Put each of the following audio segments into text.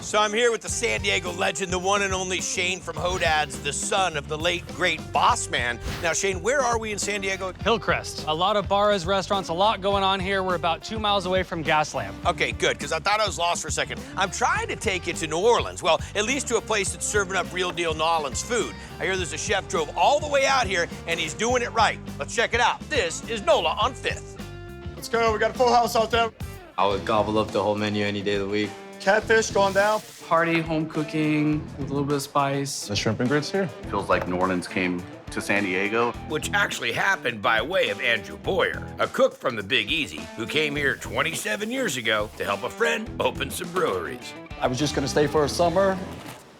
So I'm here with the San Diego legend, the one and only Shane from Hodad's, the son of the late, great boss man. Now, Shane, where are we in San Diego? Hillcrest. A lot of bars, restaurants, a lot going on here. We're about 2 miles away from Gaslamp. Okay, good, because I thought I was lost for a second. I'm trying to take you to New Orleans. Well, at least to a place that's serving up real deal New Orleans food. I hear there's a chef drove all the way out here, and he's doing it right. Let's check it out. This is Nola on 5th. Let's go, we got a full house out there. I would gobble up the whole menu any day of the week. Catfish going down. Hearty home cooking with a little bit of spice. The shrimp and grits here. Feels like New Orleans came to San Diego. Which actually happened by way of Andrew Boyer, a cook from the Big Easy, who came here 27 years ago to help a friend open some breweries. I was just gonna stay for a summer.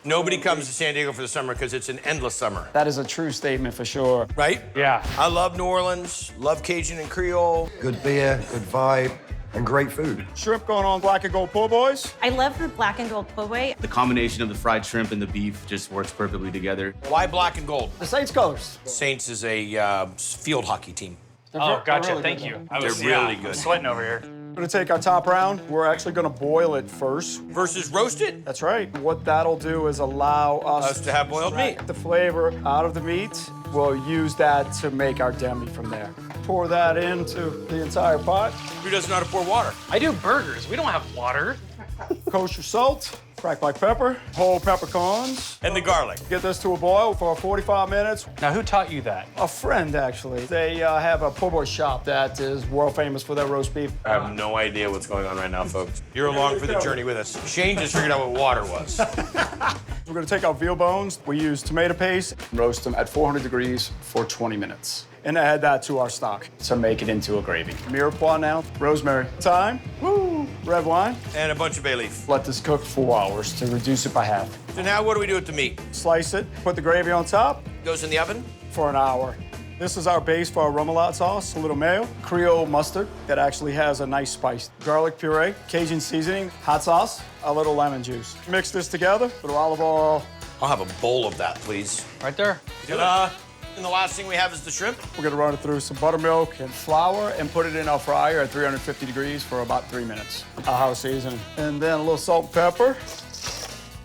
Nobody comes to San Diego for the summer because it's an endless summer. That is a true statement for sure. Right? Yeah. I love New Orleans, love Cajun and Creole. Good beer, good vibe, and great food. Shrimp going on black and gold po' boys. I love the black and gold po' boy. The combination of the fried shrimp and the beef just works perfectly together. Why black and gold? The Saints colors. Saints is a field hockey team. Oh, gotcha. really Thank good. you. They're really good. I'm sweating over here. We're gonna take our top round. We're actually gonna boil it first. Versus roasted? That's right. What that'll do is allow us to have boiled meat. extract the flavor out of the meat. We'll use that to make our demi from there. Pour that into the entire pot. Who doesn't know how to pour water? I do burgers. We don't have water. Kosher salt, cracked black pepper, whole peppercorns. And the garlic. Get this to a boil for 45 minutes. Now, who taught you that? A friend, actually. They have a po' boy shop that is world famous for their roast beef. I have no idea what's going on right now, folks. You're along for the journey with us. Shane just figured out what water was. We're gonna take our veal bones. We use tomato paste, roast them at 400 degrees for 20 minutes. And add that to our stock to make it into a gravy. Mirepoix now, rosemary, thyme, woo, red wine. And a bunch of bay leaf. Let this cook 4 hours to reduce it by half. So now what do we do with the meat? Slice it, put the gravy on top Goes in the oven? for an hour. This is our base for our remoulade sauce, a little mayo, Creole mustard that actually has a nice spice, garlic puree, Cajun seasoning, hot sauce, a little lemon juice. Mix this together with olive oil. I'll have a bowl of that, please. Right there. And the last thing we have is the shrimp. We're gonna run it through some buttermilk and flour and put it in our fryer at 350 degrees for about 3 minutes. Our house seasoning. And then a little salt and pepper.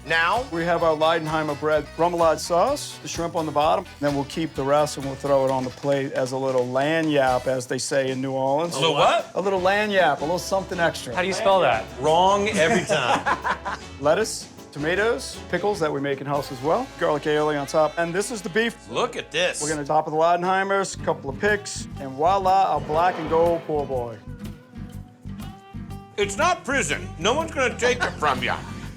Now, We have our Leidenheimer bread remoulade sauce, the shrimp on the bottom. Then we'll keep the rest and we'll throw it on the plate as a little lanyap, as they say in New Orleans. a little what? A little lanyap, a little something extra. How do you spell that? Wrong every time. Lettuce, tomatoes, pickles that we make in-house as well, garlic aioli on top. And this is the beef. Look at this. We're gonna top of the Leidenheimers, a couple of picks, and voila, our black and gold po' boy. It's not prison. No one's gonna take it from you.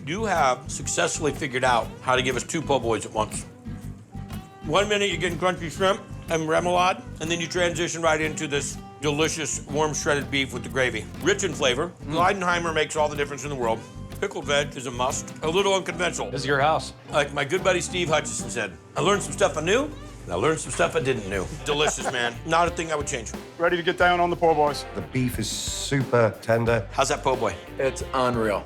You have successfully figured out how to give us 2 po' boys at once. 1 minute you're getting crunchy shrimp and remoulade, and then you transition right into this delicious warm shredded beef with the gravy. Rich in flavor. Leidenheimer makes all the difference in the world. Pickled veg is a must. A little unconventional. This is your house. Like my good buddy Steve Hutchison said, I learned some stuff I knew, and I learned some stuff I didn't know. Delicious, man. Not a thing I would change. Ready to get down on the po' boys. The beef is super tender. How's that po' boy? It's unreal.